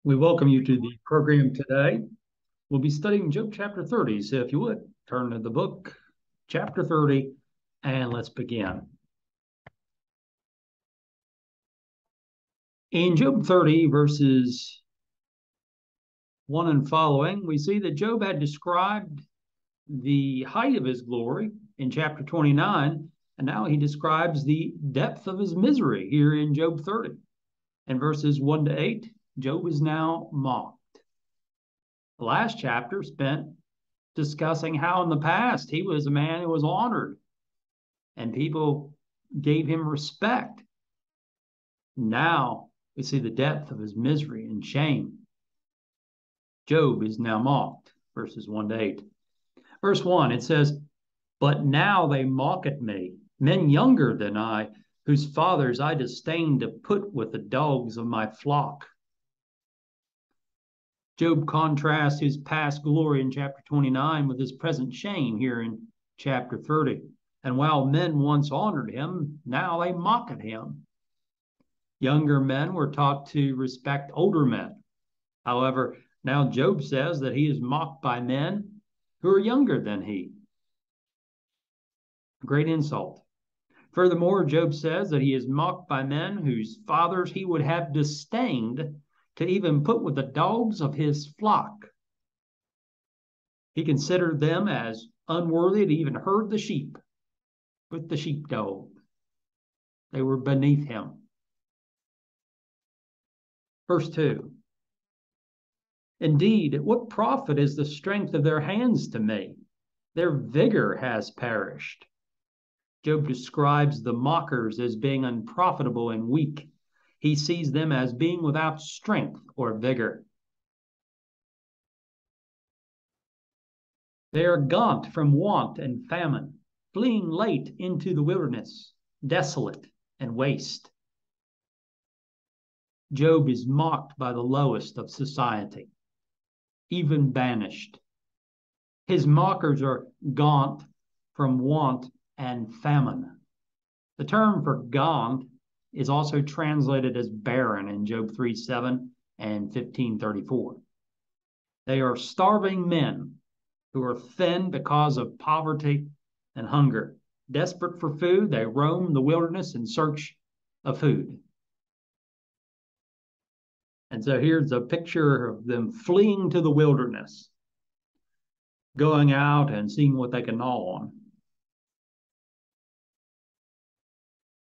We welcome you to the program today. We'll be studying Job chapter 30. So if you would, turn to the book, chapter 30, and let's begin. In Job 30, verses 1 and following, we see that Job had described the height of his glory in chapter 29, and now he describes the depth of his misery here in Job 30. In verses 1 to 8, Job is now mocked. The last chapter spent discussing how in the past he was a man who was honored and people gave him respect. Now we see the depth of his misery and shame. Job is now mocked, verses 1 to 8. Verse 1, it says, "But now they mock at me, men younger than I, whose fathers I disdain to put with the dogs of my flock." Job contrasts his past glory in chapter 29 with his present shame here in chapter 30. And while men once honored him, now they mock at him. Younger men were taught to respect older men. However, now Job says that he is mocked by men who are younger than he. Great insult. Furthermore, Job says that he is mocked by men whose fathers he would have disdained to even put with the dogs of his flock. He considered them as unworthy to even herd the sheep with the sheepdog. They were beneath him. Verse 2, "Indeed, what profit is the strength of their hands to me? Their vigor has perished." Job describes the mockers as being unprofitable and weak. He sees them as being without strength or vigor. They are gaunt from want and famine, fleeing late into the wilderness, desolate and waste. Job is mocked by the lowest of society, even banished. His mockers are gaunt from want and famine. The term for gaunt is also translated as barren in Job 3:7 and 15:34. They are starving men who are thin because of poverty and hunger. Desperate for food, they roam the wilderness in search of food. And so here's a picture of them fleeing to the wilderness, going out and seeing what they can gnaw on,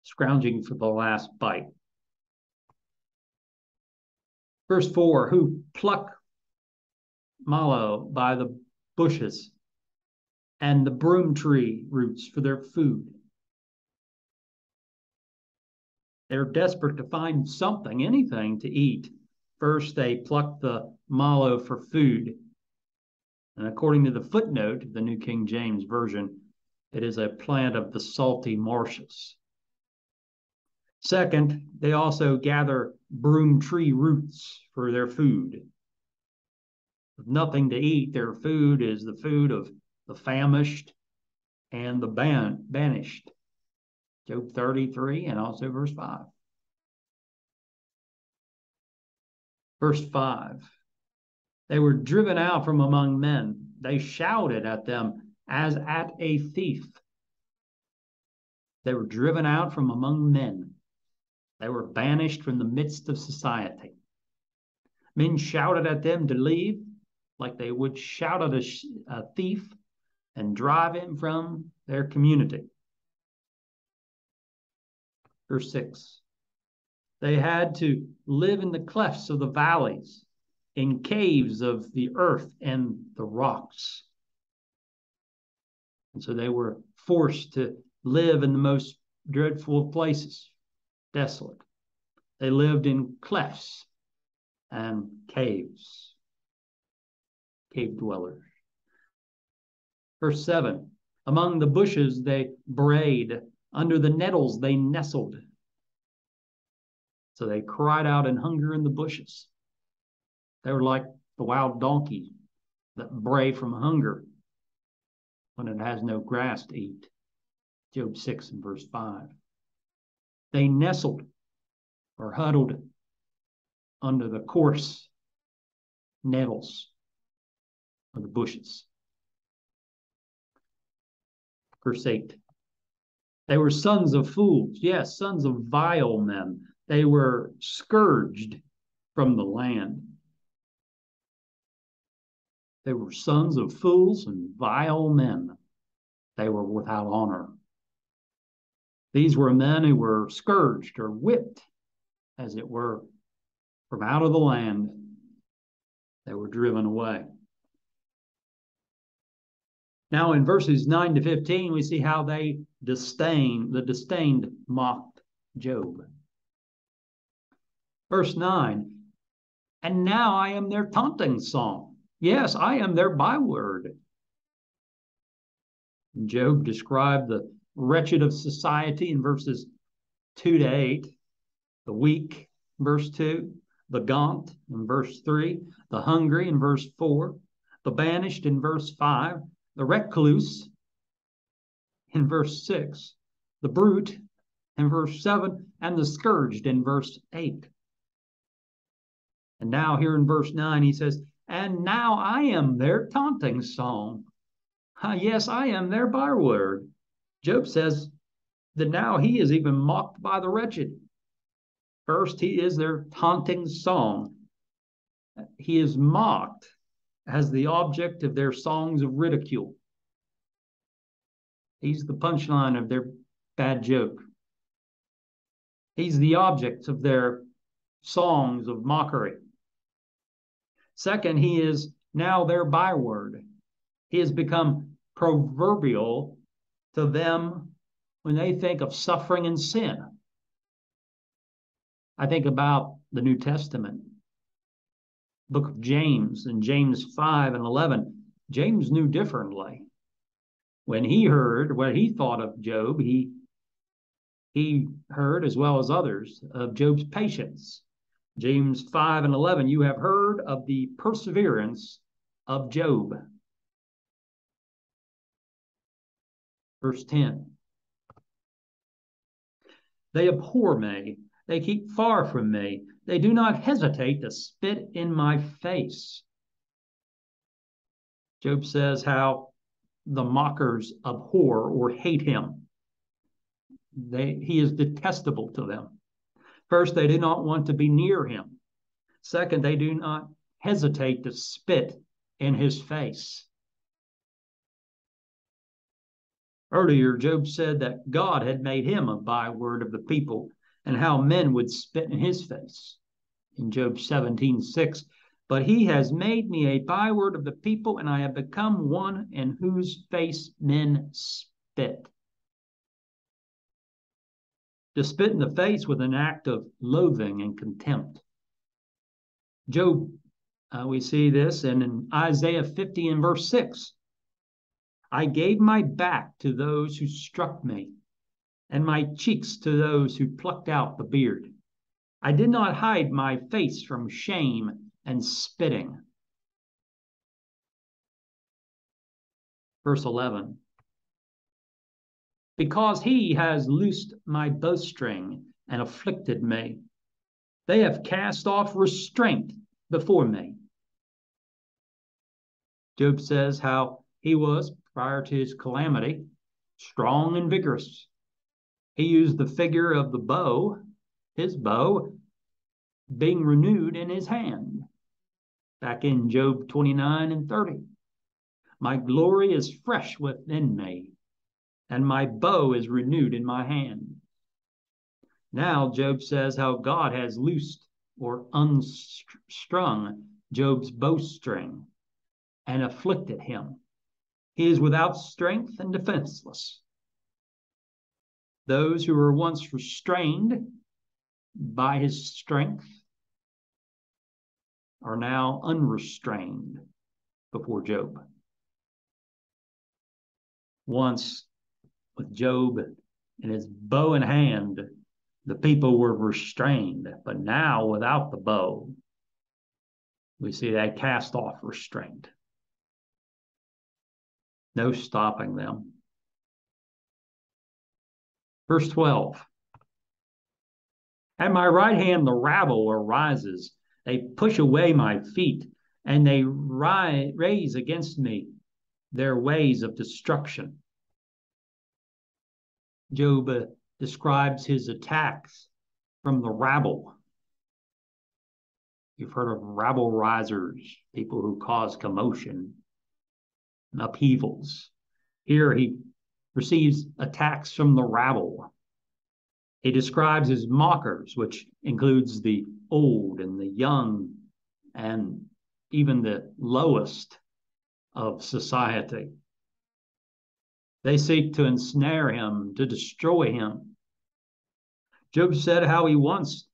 scrounging for the last bite. Verse 4, "Who pluck mallow by the bushes and the broom tree roots for their food." They're desperate to find something, anything to eat. First, they pluck the mallow for food. And according to the footnote of the New King James Version, it is a plant of the salty marshes. Second, they also gather broom tree roots for their food. With nothing to eat, their food is the food of the famished and the banished. Job 33 and also verse 5. Verse 5, "They were driven out from among men. They shouted at them as at a thief." They were driven out from among men. They were banished from the midst of society. Men shouted at them to leave like they would shout at a thief and drive him from their community. Verse 6, "They had to live in the clefts of the valleys, in caves of the earth and the rocks." And so they were forced to live in the most dreadful of places, desolate. They lived in clefts and caves, cave dwellers. Verse 7, "Among the bushes they brayed, under the nettles they nestled." So they cried out in hunger in the bushes. They were like the wild donkey that bray from hunger when it has no grass to eat. Job 6 and verse 5. They nestled or huddled under the coarse nettles of the bushes. Verse 8. They were sons of fools, yes, sons of vile men. They were scourged from the land. They were sons of fools and vile men. They were without honor. These were men who were scourged or whipped, as it were, from out of the land. They were driven away. Now in verses 9 to 15, we see how the disdained mocked Job. Verse 9, and now I am their taunting song. Yes, I am their byword. Job described the wretched of society in verses 2 to 8, the weak, verse 2, the gaunt in verse 3, the hungry in verse 4, the banished in verse 5, the recluse in verse 6, the brute in verse 7, and the scourged in verse 8. And now here in verse 9, he says, and now I am their taunting song. Yes, I am their byword. Job says that now he is even mocked by the wretched. First, he is their taunting song. He is mocked as the object of their songs of ridicule. He's the punchline of their bad joke. He's the object of their songs of mockery. Second, he is now their byword. He has become proverbial to them when they think of suffering and sin. I think about the New Testament, book of James, in James 5 and 11. James knew differently. When he heard what he thought of Job, he heard, as well as others, of Job's patience. James 5 and 11, you have heard of the perseverance of Job. Verse 10, they abhor me. They keep far from me. They do not hesitate to spit in my face. Job says how the mockers abhor or hate him. He is detestable to them. First, they do not want to be near him. Second, they do not hesitate to spit in his face. Earlier, Job said that God had made him a byword of the people and how men would spit in his face. In Job 17:6, but he has made me a byword of the people, and I have become one in whose face men spit. To spit in the face with an act of loathing and contempt. Job, we see this in Isaiah 50 and verse 6. I gave my back to those who struck me, and my cheeks to those who plucked out the beard. I did not hide my face from shame and spitting. Verse 11. Because he has loosed my bowstring and afflicted me. They have cast off restraint before me. Job says how he was, prior to his calamity, strong and vigorous. He used the figure of the bow, his bow, being renewed in his hand. Back in Job 29 and 30. My glory is fresh within me, and my bow is renewed in my hand. Now Job says how God has loosed or unstrung Job's bowstring and afflicted him. He is without strength and defenseless. Those who were once restrained by his strength are now unrestrained before Job. Once, with Job and his bow in hand, the people were restrained, but now without the bow, we see they cast off restraint. No stopping them. Verse 12. At my right hand the rabble arises. They push away my feet and they raise against me their ways of destruction. Job describes his attacks from the rabble. You've heard of rabble risers, people who cause commotion and upheavals. Here he receives attacks from the rabble. He describes his mockers, which includes the old and the young and even the lowest of society. They seek to ensnare him, to destroy him. Job said how he once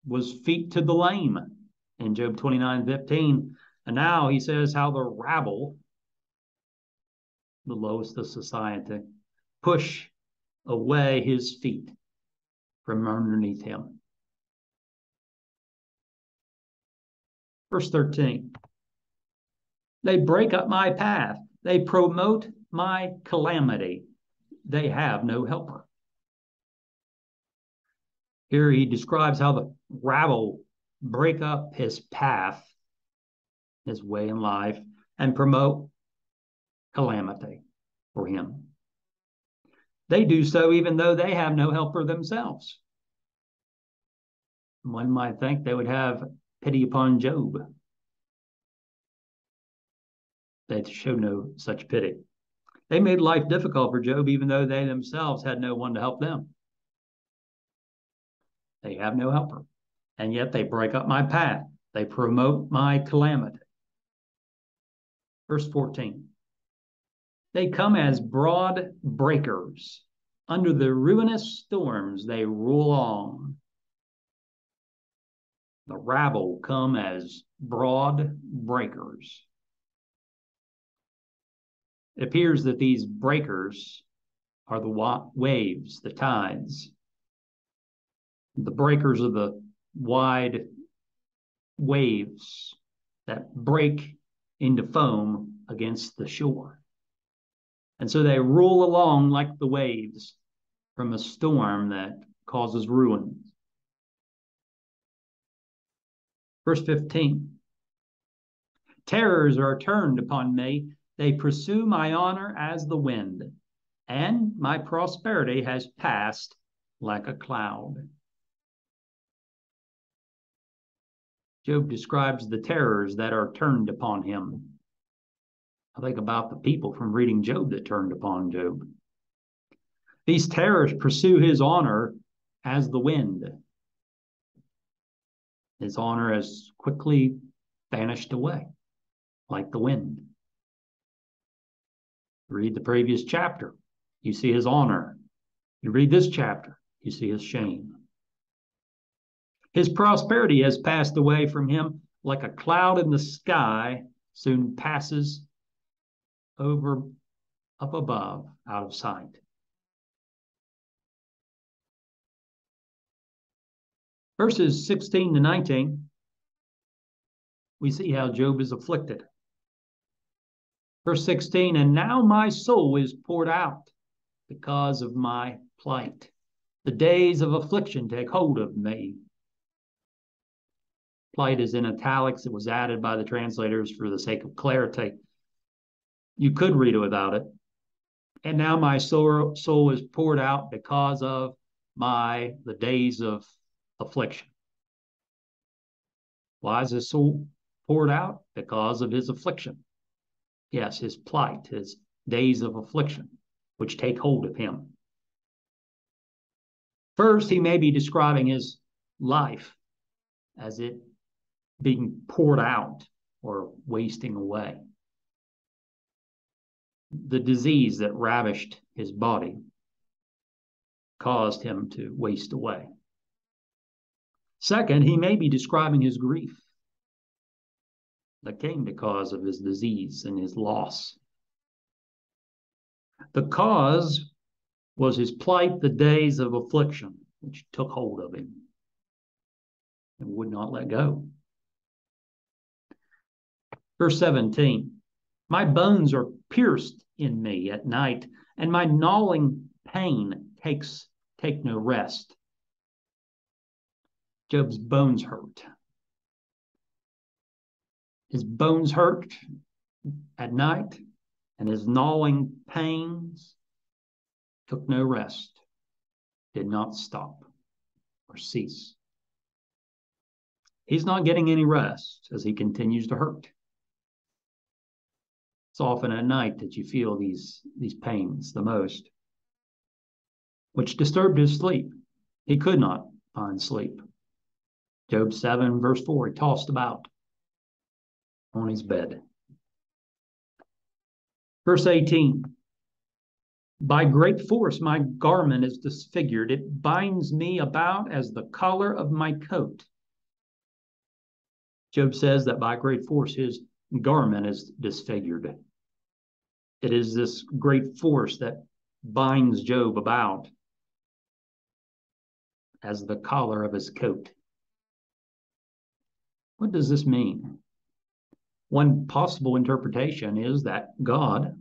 was feet to the lame in Job 29:15. And now he says how the rabble, the lowest of society, push away his feet from underneath him. Verse 13. They break up my path. They promote my calamity. They have no helper. Here he describes how the rabble break up his path, his way in life, and promote calamity for him. They do so even though they have no helper themselves. One might think they would have pity upon Job. They show no such pity. They made life difficult for Job even though they themselves had no one to help them. They have no helper, and yet they break up my path. They promote my calamity. Verse 14. They come as broad breakers. Under the ruinous storms they roll on. The rabble come as broad breakers. It appears that these breakers are the waves, the tides. The breakers are the wide waves that break into foam against the shore. And so they roll along like the waves from a storm that causes ruin. Verse 15. Terrors are turned upon me. They pursue my honor as the wind, and my prosperity has passed like a cloud. Job describes the terrors that are turned upon him. I think about the people from reading Job that turned upon Job. These terrors pursue his honor as the wind. His honor has quickly vanished away like the wind. Read the previous chapter, you see his honor. You read this chapter, you see his shame. His prosperity has passed away from him like a cloud in the sky soon passes over up above out of sight. Verses 16 to 19, we see how Job is afflicted. Verse 16, and now my soul is poured out because of my plight. The days of affliction take hold of me. Plight is in italics. It was added by the translators for the sake of clarity. You could read it without it. And now my soul is poured out because of the days of affliction. Why is his soul poured out? Because of his affliction. Yes, his plight, his days of affliction, which take hold of him. First, he may be describing his life as it being poured out or wasting away. The disease that ravished his body caused him to waste away. Second, he may be describing his grief that came because of his disease and his loss. The cause was his plight, the days of affliction, which took hold of him and would not let go. Verse 17, my bones are pierced in me at night, and my gnawing pain take no rest. Job's bones hurt. His bones hurt at night, and his gnawing pains took no rest, did not stop or cease. He's not getting any rest as he continues to hurt. It's often at night that you feel these pains the most, which disturbed his sleep. He could not find sleep. Job 7, verse 4, he tossed about on his bed. Verse 18, by great force my garment is disfigured. It binds me about as the collar of my coat. Job says that by great force his garment is disfigured. It is this great force that binds Job about as the collar of his coat. What does this mean? One possible interpretation is that God,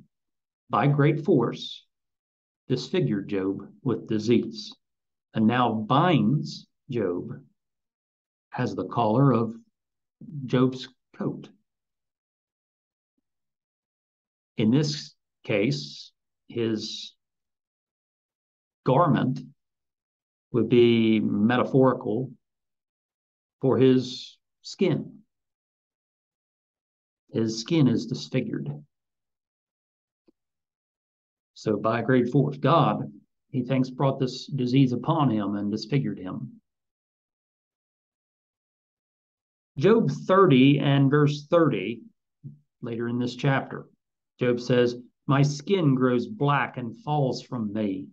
by great force, disfigured Job with disease and now binds Job as the collar of Job's coat. In this case, his garment would be metaphorical for his skin. His skin is disfigured. So by great force, God, he thinks, brought this disease upon him and disfigured him. Job 30 and verse 30, later in this chapter, Job says, my skin grows black and falls from me.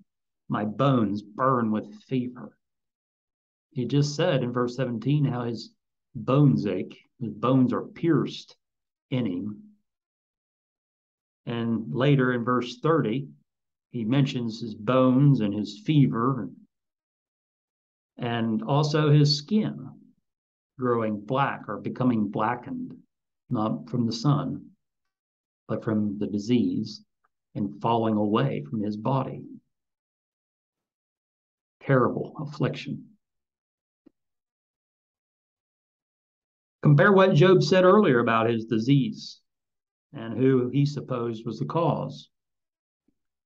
My bones burn with fever. He just said in verse 17 how his bones ache. His bones are pierced in him. And later in verse 30, he mentions his bones and his fever and also his skin growing black or becoming blackened, not from the sun, but from the disease and falling away from his body. Terrible affliction. Compare what Job said earlier about his disease and who he supposed was the cause.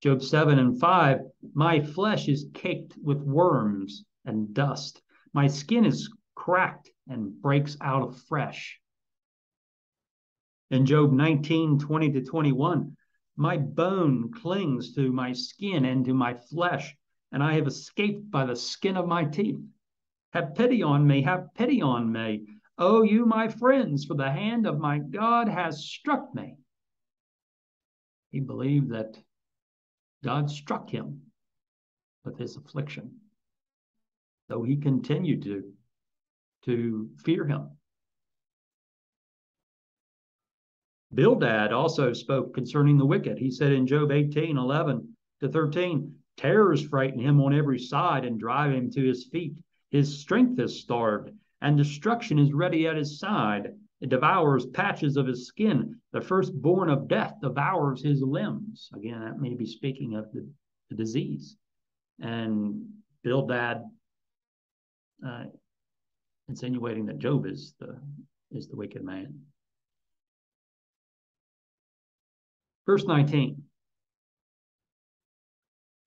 Job 7 and 5, my flesh is caked with worms and dust. My skin is cracked and breaks out afresh. In Job 19, 20 to 21, my bone clings to my skin and to my flesh, and I have escaped by the skin of my teeth. Have pity on me, have pity on me. O you, my friends, for the hand of my God has struck me. He believed that God struck him with his affliction, though he continued to fear him. Bildad also spoke concerning the wicked. He said in Job 18, 11 to 13, terrors frighten him on every side and drive him to his feet. His strength is starved, and destruction is ready at his side. It devours patches of his skin. The firstborn of death devours his limbs. Again, that may be speaking of the disease. And Bildad insinuating that Job is the wicked man. Verse 19,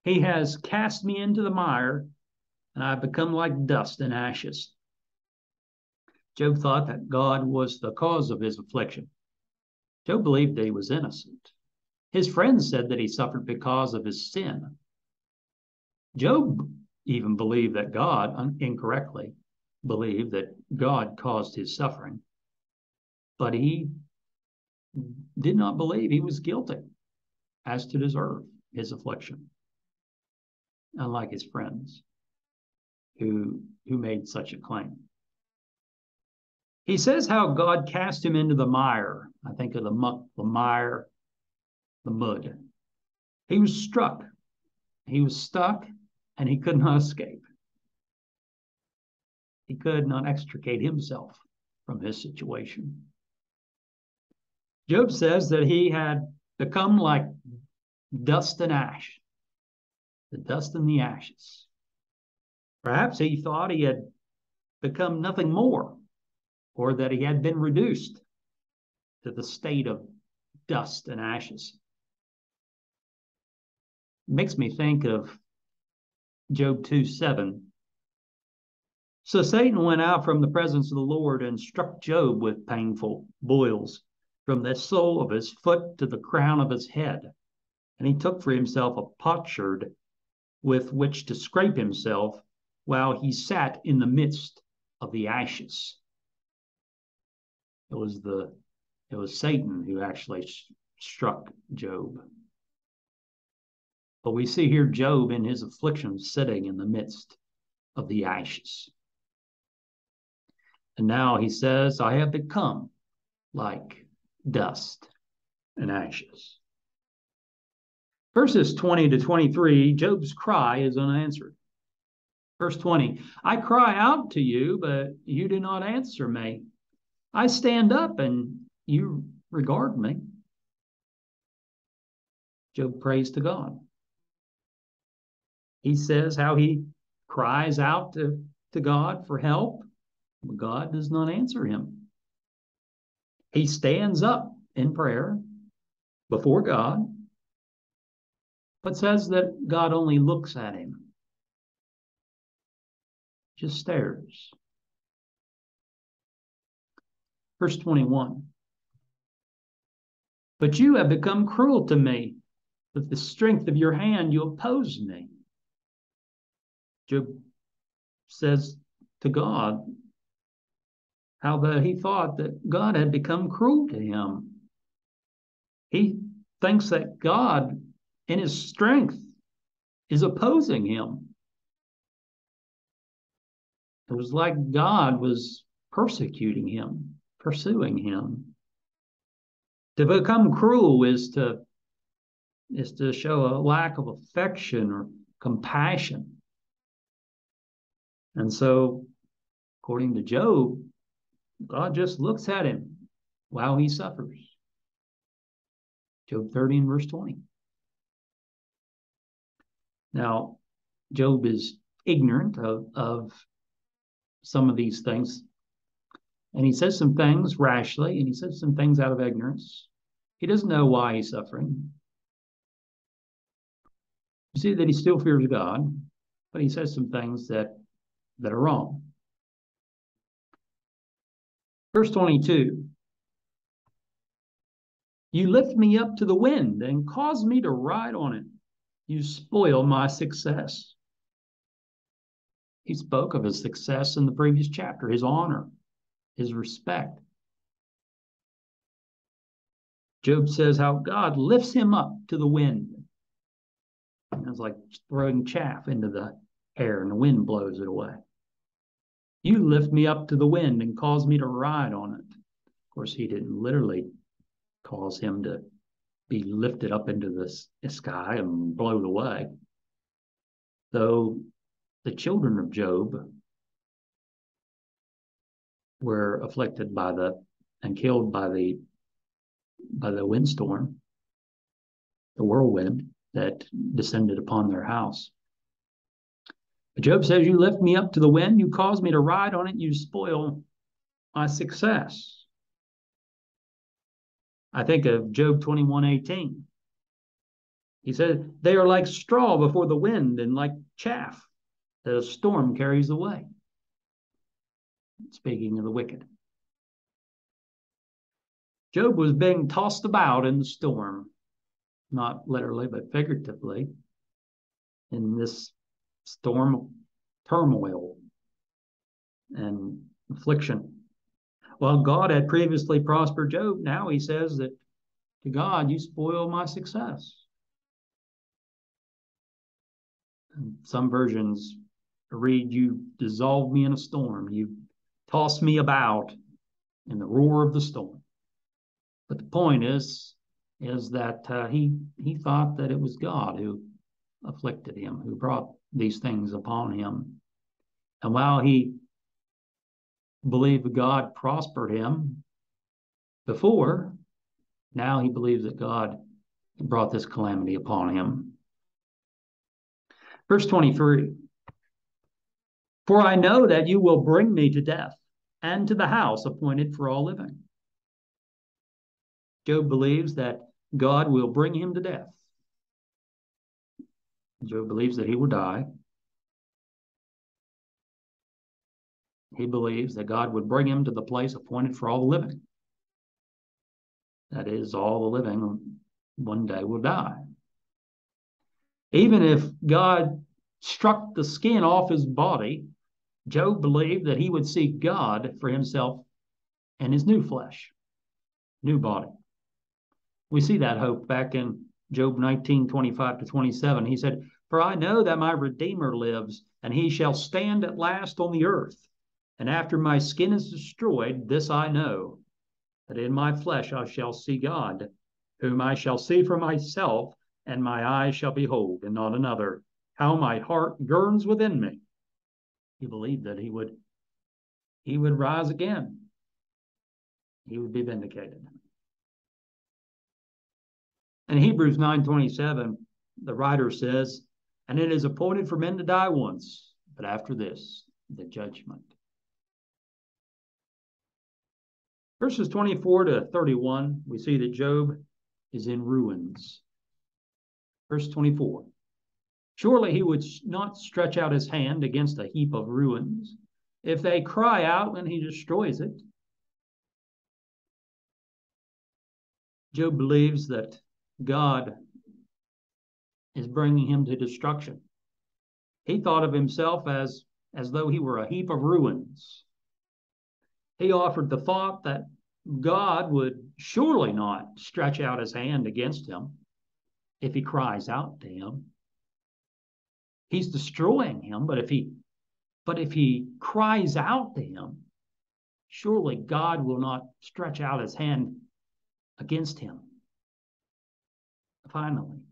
he has cast me into the mire, and I've become like dust and ashes. Job thought that God was the cause of his affliction. Job believed that he was innocent. His friends said that he suffered because of his sin. Job even believed that God, incorrectly, believed that God caused his suffering. But he did not believe he was guilty as to deserve his affliction, unlike his friends who made such a claim. He says how God cast him into the mire. I think of the muck, the mire, the mud. He was struck. He was stuck, and he could not escape. He could not extricate himself from his situation. Job says that he had become like dust and ash, the dust and the ashes. Perhaps he thought he had become nothing more, or that he had been reduced to the state of dust and ashes. It makes me think of Job 2:7. So Satan went out from the presence of the Lord and struck Job with painful boils from the sole of his foot to the crown of his head. And he took for himself a potsherd with which to scrape himself while he sat in the midst of the ashes. It was Satan who actually struck Job. But we see here Job in his affliction sitting in the midst of the ashes. And now he says, I have become like dust and ashes. Verses 20 to 23, Job's cry is unanswered. Verse 20, I cry out to you, but you do not answer me. I stand up and you regard me. Job prays to God. He says how he cries out to God for help, but God does not answer him. He stands up in prayer before God, but says that God only looks at him, just stares. Verse 21, but you have become cruel to me. With the strength of your hand, you oppose me. Job says to God how he thought that God had become cruel to him. He thinks that God, in his strength, is opposing him. It was like God was persecuting him, pursuing him. To become cruel is to show a lack of affection or compassion. And so, according to Job, God just looks at him while he suffers. Job 30 and verse 20. Now, Job is ignorant of some of these things. And he says some things rashly, and he says some things out of ignorance. He doesn't know why he's suffering. You see that he still fears God, but he says some things that are wrong. Verse 22, you lift me up to the wind and cause me to ride on it. You spoil my success. He spoke of his success in the previous chapter, his honor, his respect. Job says how God lifts him up to the wind. It's like throwing chaff into the air and the wind blows it away. You lift me up to the wind and cause me to ride on it. Of course, he didn't literally cause him to be lifted up into the sky and blown away. Though the children of Job were afflicted and killed by the windstorm, the whirlwind that descended upon their house. But Job says, you lift me up to the wind, you cause me to ride on it, you spoil my success. I think of Job 21:18. He said, they are like straw before the wind and like chaff that a storm carries away. Speaking of the wicked. Job was being tossed about in the storm, not literally, but figuratively, in this storm of turmoil and affliction. While God had previously prospered Job, now he says that to God, you spoil my success. And some versions read, you dissolve me in a storm. You toss me about in the roar of the storm. But the point is that he thought that it was God who afflicted him, who brought these things upon him. And while he believed God prospered him before, now he believes that God brought this calamity upon him. Verse 23, for I know that you will bring me to death and to the house appointed for all living. Job believes that God will bring him to death. Job believes that he will die. He believes that God would bring him to the place appointed for all the living. That is, all the living one day will die. Even if God struck the skin off his body, Job believed that he would seek God for himself and his new flesh, new body. We see that hope back in Job 19:25-27. He said, "For I know that my Redeemer lives, and he shall stand at last on the earth. And after my skin is destroyed, this I know, that in my flesh I shall see God, whom I shall see for myself, and my eyes shall behold, and not another. How my heart yearns within me." He believed that he would rise again. He would be vindicated. In Hebrews 9:27, the writer says, "And it is appointed for men to die once, but after this, the judgment." Verses 24-31, we see that Job is in ruins. Verse 24, "Surely he would not stretch out his hand against a heap of ruins. If they cry out, then he destroys it." Job believes that God is bringing him to destruction. He thought of himself as though he were a heap of ruins. He offered the thought that God would surely not stretch out his hand against him if he cries out to him. He's destroying him, but if he cries out to him, surely God will not stretch out his hand against him. Finally,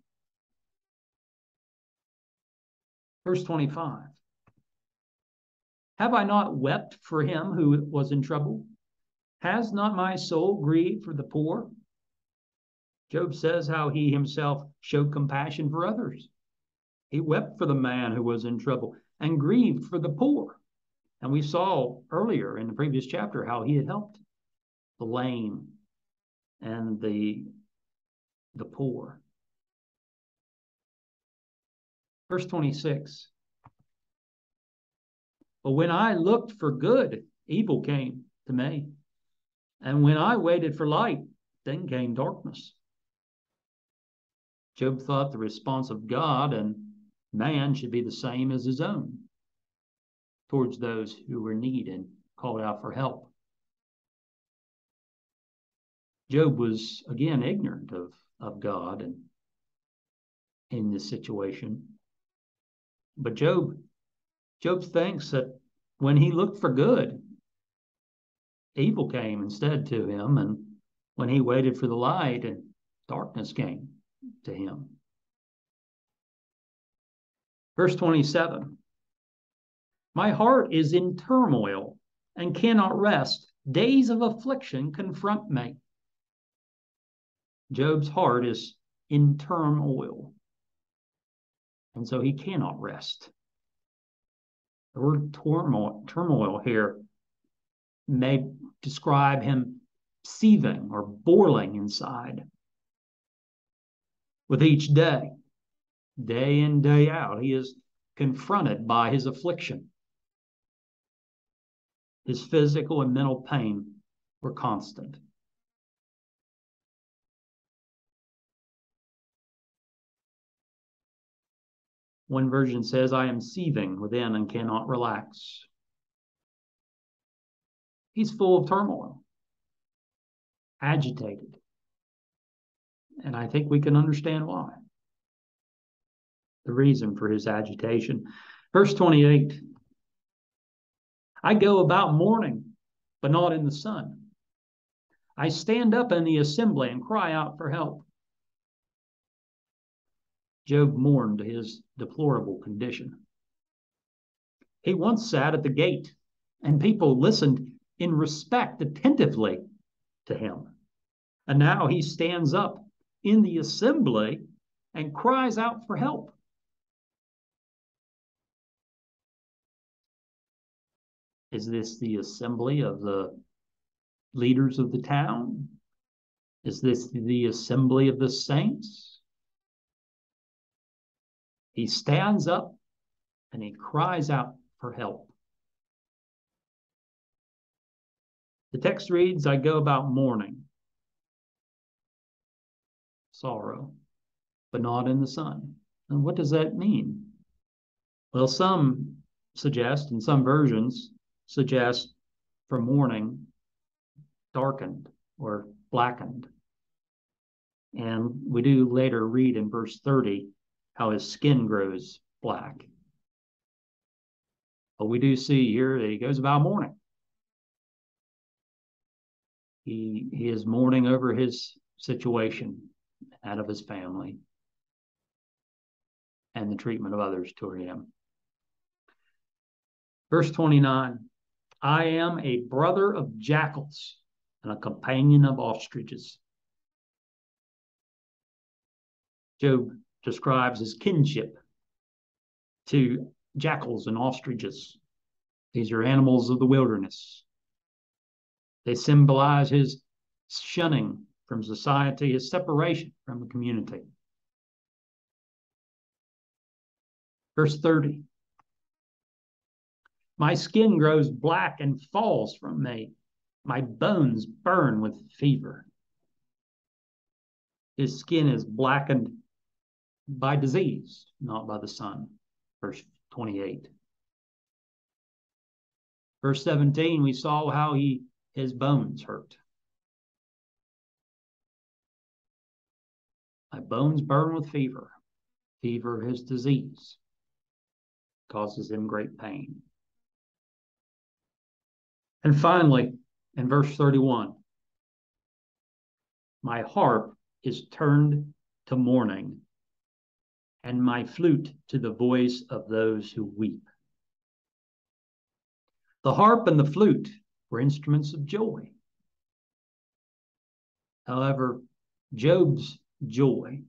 verse 25. "Have I not wept for him who was in trouble? Has not my soul grieved for the poor?" Job says how he himself showed compassion for others. He wept for the man who was in trouble and grieved for the poor. And we saw earlier in the previous chapter how he had helped the lame and the poor. Verse 26. "But when I looked for good, evil came to me. And when I waited for light, then came darkness." Job thought the response of God and man should be the same as his own towards those who were in need and called out for help. Job was again ignorant of God and in this situation. But Job thinks that when he looked for good, evil came instead to him, and when he waited for the light, and darkness came to him. Verse 27, "My heart is in turmoil and cannot rest. Days of affliction confront me." Job's heart is in turmoil, and so he cannot rest. The word turmoil here may describe him seething or boiling inside. With each day in, day out, he is confronted by his affliction. His physical and mental pain were constant. One version says, "I am seething within and cannot relax." He's full of turmoil, agitated. And I think we can understand why. The reason for his agitation. Verse 28, "I go about mourning, but not in the sun. I stand up in the assembly and cry out for help." Job mourned his deplorable condition. He once sat at the gate, and people listened in respect attentively to him. And now he stands up in the assembly and cries out for help. Is this the assembly of the leaders of the town? Is this the assembly of the saints? He stands up and he cries out for help. The text reads, I go about mourning, sorrow, but not in the sun. And what does that mean? Well, some suggest, and some versions suggest for mourning, darkened or blackened. And we do later read in verse 30 how his skin grows black. But we do see here that he goes about mourning. He is mourning over his situation, that of his family, and the treatment of others toward him. Verse 29, I am a brother of jackals and a companion of ostriches. Job describes his kinship to jackals and ostriches. These are animals of the wilderness. They symbolize his shunning from society, his separation from the community. Verse 30, my skin grows black and falls from me. My bones burn with fever. His skin is blackened by disease, not by the sun. Verse 28. Verse 17, we saw how his bones hurt. My bones burn with fever. Fever, his disease, causes him great pain. And finally, in verse 31, my harp is turned to mourning, and my flute to the voice of those who weep. The harp and the flute were instruments of joy. However, Job's joy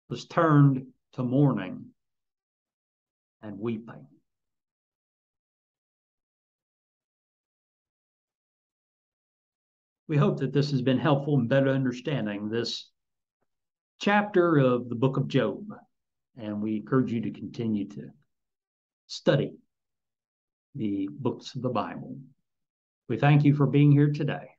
was turned to mourning and weeping. We hope that this has been helpful in better understanding this chapter of the book of Job, and we encourage you to continue to study the books of the Bible. We thank you for being here today.